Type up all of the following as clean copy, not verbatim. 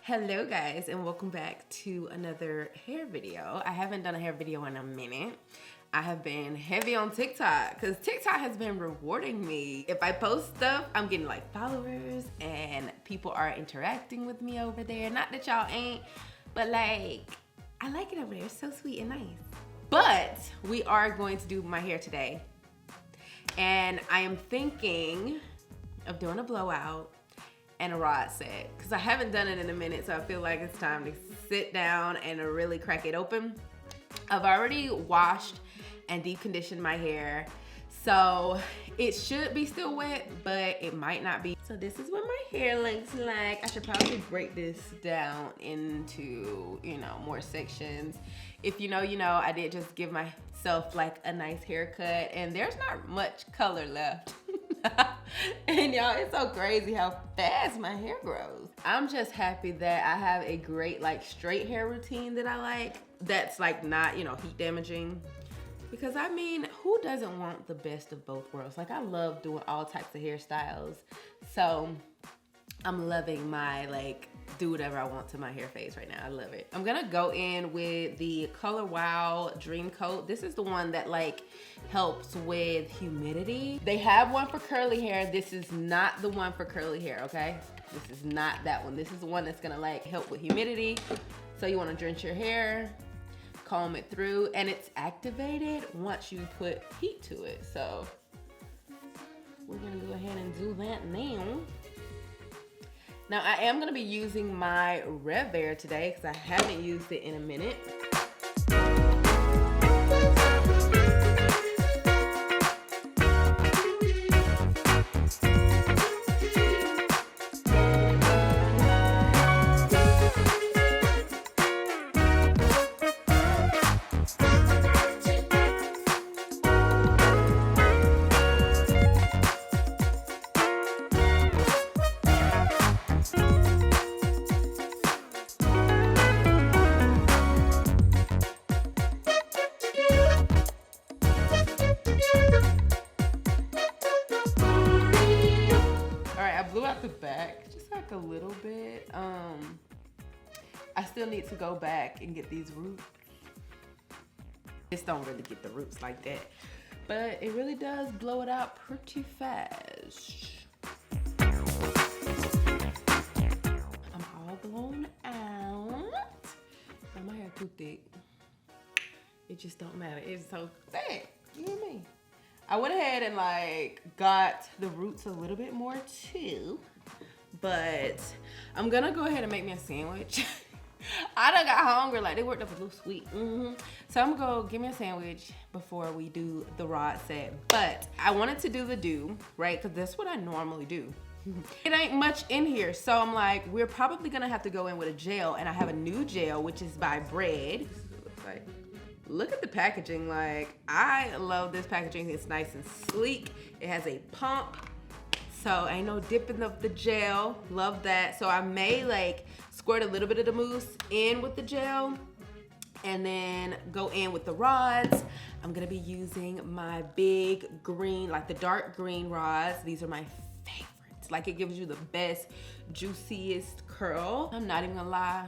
Hello guys, and welcome back to another hair video. I haven't done a hair video in a minute. I have been heavy on TikTok because TikTok has been rewarding me. If I post stuff, I'm getting like followers and people are interacting with me over there. Not that y'all ain't, but like, I like it over there. It's so sweet and nice. But we are going to do my hair today. And I am thinking of doing a blowout and a rod set because I haven't done it in a minute, so I feel like it's time to sit down and really crack it open. I've already washed and deep conditioned my hair, so it should be still wet, but it might not be. So this is what my hair looks like. I should probably break this down into, more sections. If you know, I did just give myself like a nice haircut and there's not much color left. And y'all, it's so crazy how fast my hair grows. I'm just happy that I have a great like straight hair routine that I like, that's like not, heat damaging. Because I mean, who doesn't want the best of both worlds? Like, I love doing all types of hairstyles. So I'm loving my like do whatever I want to my hair phase right now. I love it. I'm gonna go in with the Color Wow Dream Coat. This is the one that like helps with humidity. They have one for curly hair. This is not the one for curly hair, okay? This is not that one. This is the one that's gonna like help with humidity. So you wanna drench your hair, comb it through, and it's activated once you put heat to it. So we're gonna go ahead and do that now. Now I am gonna be using my Revair today because I haven't used it in a minute. The back just like a little bit. I still need to go back and get these roots. Just don't really get the roots like that, but it really does blow it out pretty fast. I'm all blown out. Oh, my hair too thick. It just don't matter. It's so thick. You know what I mean? I went ahead and like got the roots a little bit more too, but I'm gonna go ahead and make me a sandwich. I done got hungry, like they worked up a little sweet. So I'm gonna go give me a sandwich before we do the rod set. But I wanted to do the Doux, right? Cause that's what I normally do. It ain't much in here. So I'm like, we're probably gonna have to go in with a gel, and I have a new gel, which is by Bread. This is what it looks like. Look at the packaging. Like, I love this packaging. It's nice and sleek. It has a pump, so ain't no dipping of the gel. Love that. So I may like squirt a little bit of the mousse in with the gel and then go in with the rods. I'm gonna be using my big green, like the dark green rods. These are my favorites. Like, it gives you the best, juiciest curl. I'm not even gonna lie.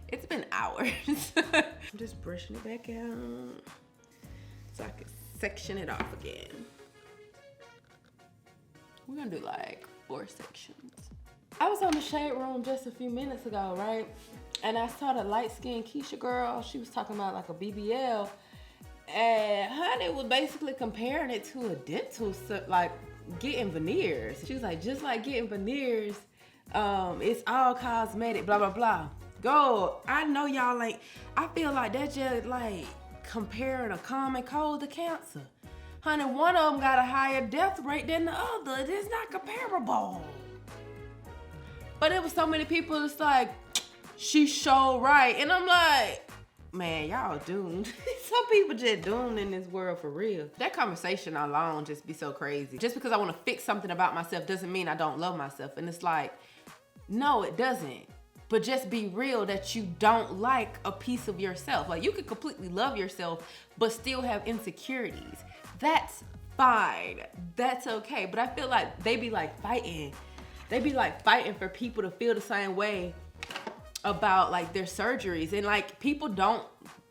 It's been hours. I'm just brushing it back out so I can section it off again. We're gonna do like 4 sections. I was on the shade room just a few minutes ago, right? And I saw the light-skinned Keisha girl. She was talking about like a BBL. And honey was basically comparing it to a dental, like getting veneers. She was like, just like getting veneers, it's all cosmetic, blah, blah, blah. Go, I know y'all like, I feel like that's just like comparing a common cold to cancer. Honey, one of them got a higher death rate than the other. It is not comparable. But it was so many people that's like, she so right. And I'm like, man, y'all doomed. Some people just doomed in this world for real. That conversation alone just be so crazy. Just because I want to fix something about myself doesn't mean I don't love myself. And it's like, no, it doesn't. But just be real that you don't like a piece of yourself. Like, you could completely love yourself, but still have insecurities. That's fine. That's okay. But I feel like they be like fighting they be like fighting for people to feel the same way about like their surgeries. And like people don't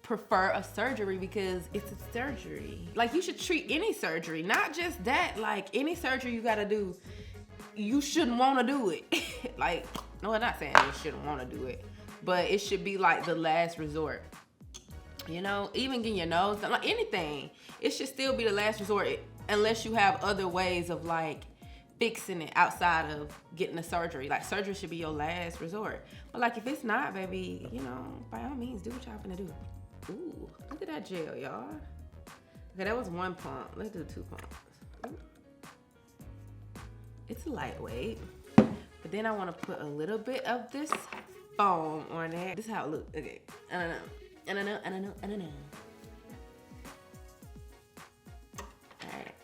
prefer a surgery because it's a surgery. Like you should treat any surgery, not just that. Like any surgery you gotta do, you shouldn't want to do it. Like, no, I'm not saying you shouldn't want to do it, but it should be like the last resort. You know, even getting your nose done, like anything, it should still be the last resort unless you have other ways of like fixing it outside of getting a surgery. Like surgery should be your last resort. But like if it's not, baby, you know, by all means, do what y'all finna do. Ooh, look at that gel, y'all. Okay, that was one pump. Let's do 2 pumps. Ooh. It's lightweight, but then I want to put a little bit of this foam on it. This is how it looks. Okay, I don't know. Alright,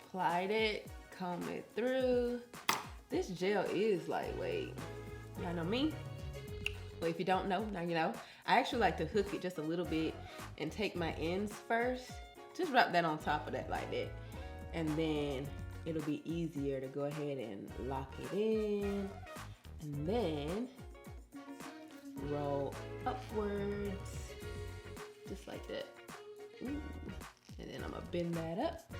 applied it, comb it through. This gel is lightweight. Y'all know me? Well, if you don't know, now you know. I actually like to hook it just a little bit and take my ends first. Just wrap that on top of that like that. And then it'll be easier to go ahead and lock it in. And then roll upwards. Just like that. Ooh. And then I'm gonna bend that up,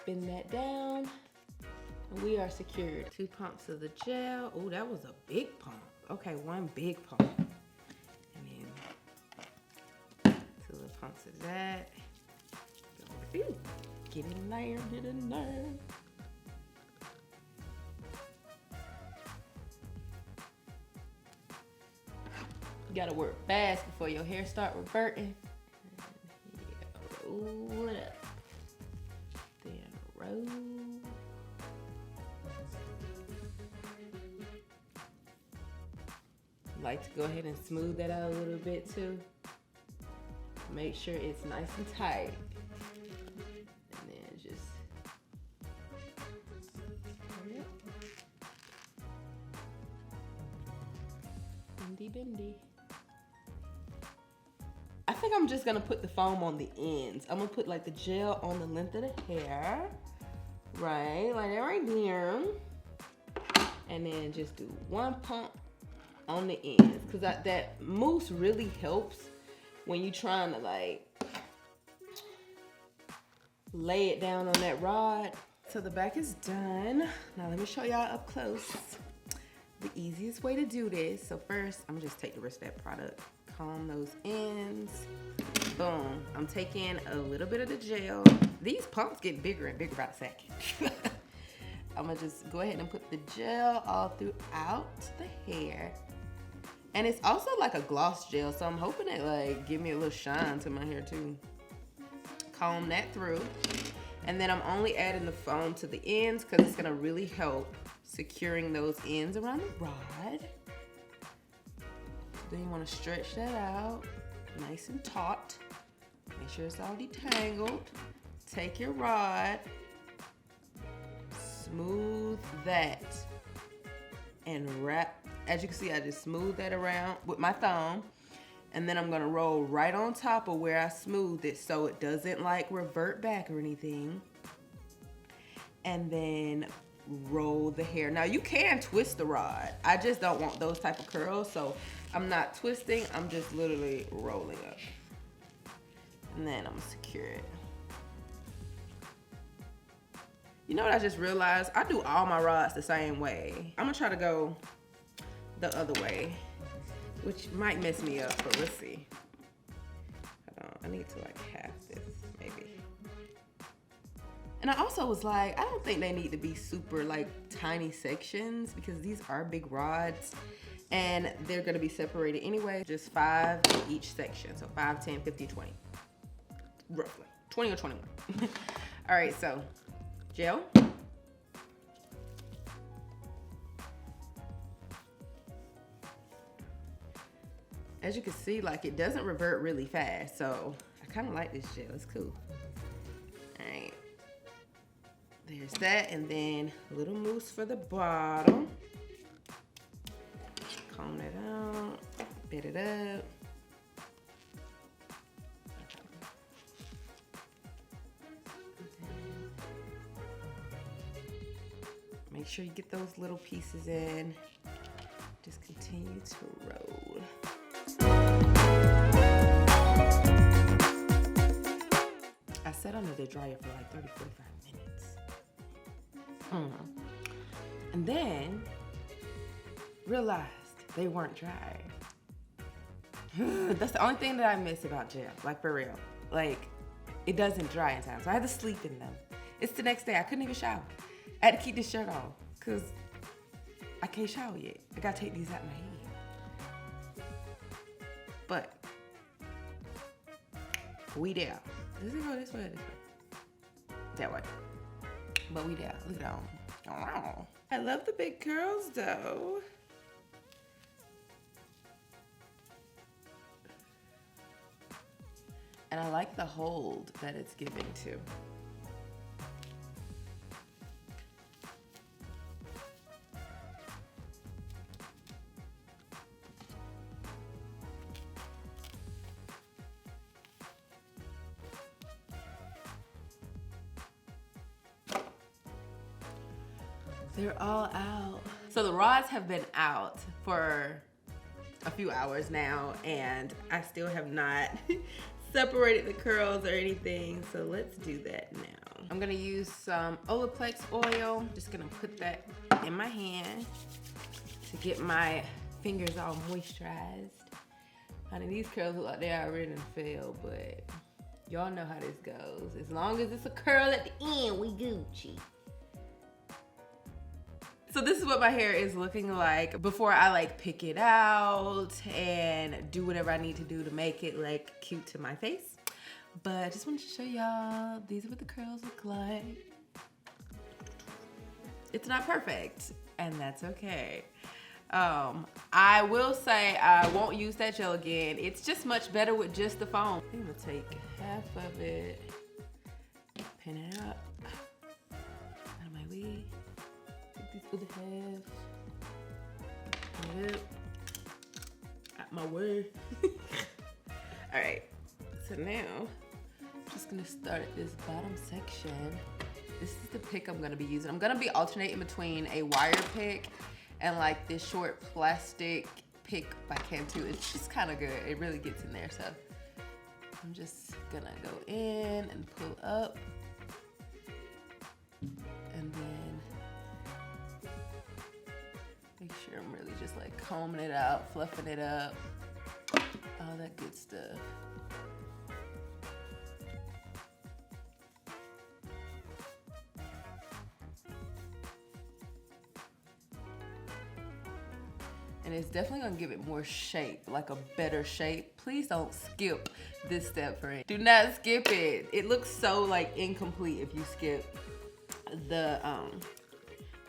bend that down. And we are secured. 2 pumps of the gel. Oh, that was a big pump. Okay, 1 big pump. And then 2 little pumps of that. Ooh. Get in there, get in there. You gotta work fast before your hair start reverting. Roll it up. Then roll. Like to go ahead and smooth that out a little bit too. Make sure it's nice and tight. And then just bendy bendy. I think I'm just gonna put the foam on the ends. I'm gonna put like the gel on the length of the hair. Right, like that right there. And then just do 1 pump on the ends. Cause that mousse really helps when you're trying to like lay it down on that rod. So the back is done. Now let me show y'all up close the easiest way to do this. So first, I'm gonna just take the rest of that product, comb those ends. Boom. I'm taking a little bit of the gel. These pumps get bigger and bigger by the second. I'm gonna just go ahead and put the gel all throughout the hair. And it's also like a gloss gel, so I'm hoping it like give me a little shine to my hair too. Comb that through. And then I'm only adding the foam to the ends because it's gonna really help securing those ends around the rod. Then you wanna stretch that out, nice and taut. Make sure it's all detangled. Take your rod, smooth that, and wrap. As you can see, I just smooth that around with my thumb. And then I'm gonna roll right on top of where I smoothed it so it doesn't like revert back or anything. And then roll the hair. Now you can twist the rod. I just don't want those type of curls, so I'm not twisting, I'm just literally rolling up. And then I'm gonna secure it. You know what I just realized? I do all my rods the same way. I'm gonna try to go the other way, which might mess me up, but let's see. Hold on, I need to like half this, maybe. And I also was like, I don't think they need to be super like tiny sections because these are big rods and they're gonna be separated anyway. Just 5 in each section. So 5, 10, 15, 20. Roughly, 20 or 21. All right, so gel. As you can see, like it doesn't revert really fast, so I kind of like this gel. It's cool. All right, there's that, and then a little mousse for the bottom. Comb it out, bit it up. Make sure you get those little pieces in. Just continue to roll. I sat under the dryer for like 30, 45 minutes. And then realized they weren't dry. That's the only thing that I miss about gel, like for real. Like, it doesn't dry in time, so I had to sleep in them. It's the next day, I couldn't even shower. I had to keep this shirt on, cause I can't shower yet. I gotta take these out my head. But, we there. Does it go this way or this way? That way. But we there, look at them. Oh, I love the big curls though. And I like the hold that it's giving too. They're all out. So the rods have been out for a few hours now, and I still have not separated the curls or anything, so let's do that now. I'm gonna use some Olaplex oil. Just gonna put that in my hand to get my fingers all moisturized. Honey, these curls look like they already done failed, but y'all know how this goes. As long as it's a curl at the end, we Gucci. So this is what my hair is looking like before I like pick it out and do whatever I need to do to make it like cute to my face. But I just wanted to show y'all, these are what the curls look like. It's not perfect, and that's okay. I will say I won't use that gel again. It's just much better with just the foam. I'm gonna take half of it, pin it up out of my way. These other halves. Yep. Out my way. Alright, so now I'm just gonna start at this bottom section. This is the pick I'm gonna be using. I'm gonna be alternating between a wire pick and like this short plastic pick by Cantu. It's just kind of good. It really gets in there, so I'm just gonna go in and pull up, and then make sure I'm really just like combing it out, fluffing it up, all that good stuff. And it's definitely gonna give it more shape, like a better shape. Please don't skip this step, Fren. Do not skip it. It looks so like incomplete if you skip the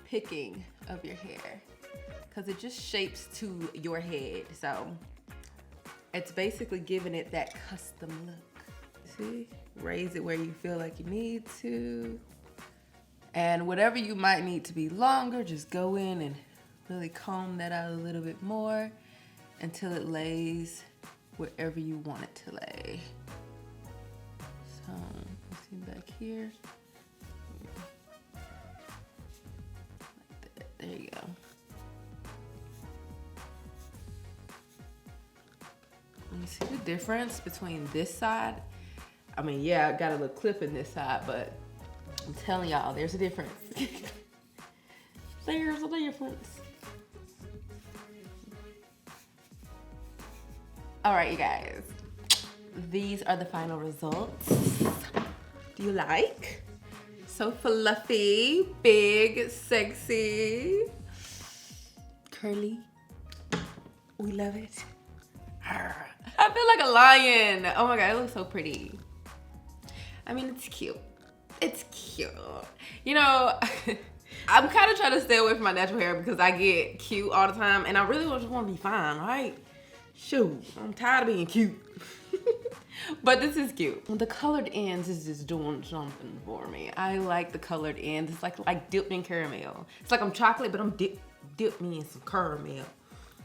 picking of your hair, because it just shapes to your head. So it's basically giving it that custom look. See? Raise it where you feel like you need to. And whatever you might need to be longer, just go in and really comb that out a little bit more until it lays wherever you want it to lay. So, let's see back here. Like that. There you go. You see the difference between this side? I mean, yeah, I got a little clip in this side, but I'm telling y'all, there's a difference. There's a difference. All right, you guys, these are the final results. Do you like? So fluffy, big, sexy, curly. We love it. I feel like a lion. Oh my God, it looks so pretty. I mean, it's cute. It's cute. You know, I'm kind of trying to stay away from my natural hair because I get cute all the time, and I really just want to be fine, right? Shoot, I'm tired of being cute. But this is cute. The colored ends is just doing something for me. I like the colored ends. It's like dipped in caramel. It's like I'm chocolate, but I'm dip me in some caramel.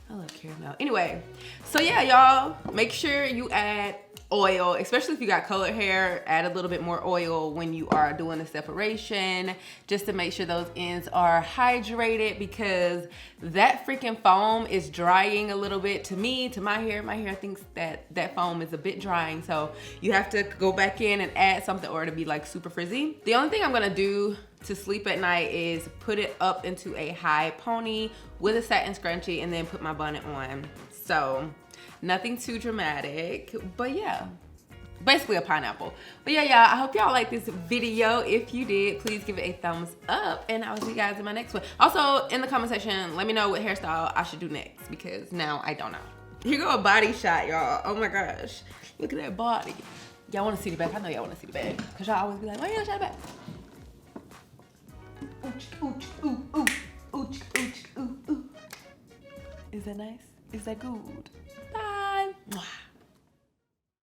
I love caramel. Anyway, so yeah, y'all, make sure you add oil, especially if you got colored hair. Add a little bit more oil when you are doing the separation, just to make sure those ends are hydrated, because that freaking foam is drying a little bit to me, to my hair. My hair thinks that foam is a bit drying, so you have to go back in and add something or it'll be like super frizzy. The only thing I'm gonna do to sleep at night is put it up into a high pony with a satin scrunchie and then put my bonnet on. So nothing too dramatic, but yeah, basically a pineapple. But yeah, y'all, I hope y'all like this video. If you did, please give it a thumbs up, and I'll see you guys in my next one. Also, in the comment section, let me know what hairstyle I should do next, because now I don't know. Here go a body shot, y'all. Oh my gosh, look at that body. Y'all want to see the back? I know y'all want to see the back, because y'all always be like, why you don't show the back? Ooch, ooch, ooh, ooh, ooch, ooch, ooh, ooh. Is that nice? Is that good? Bye. Mwah.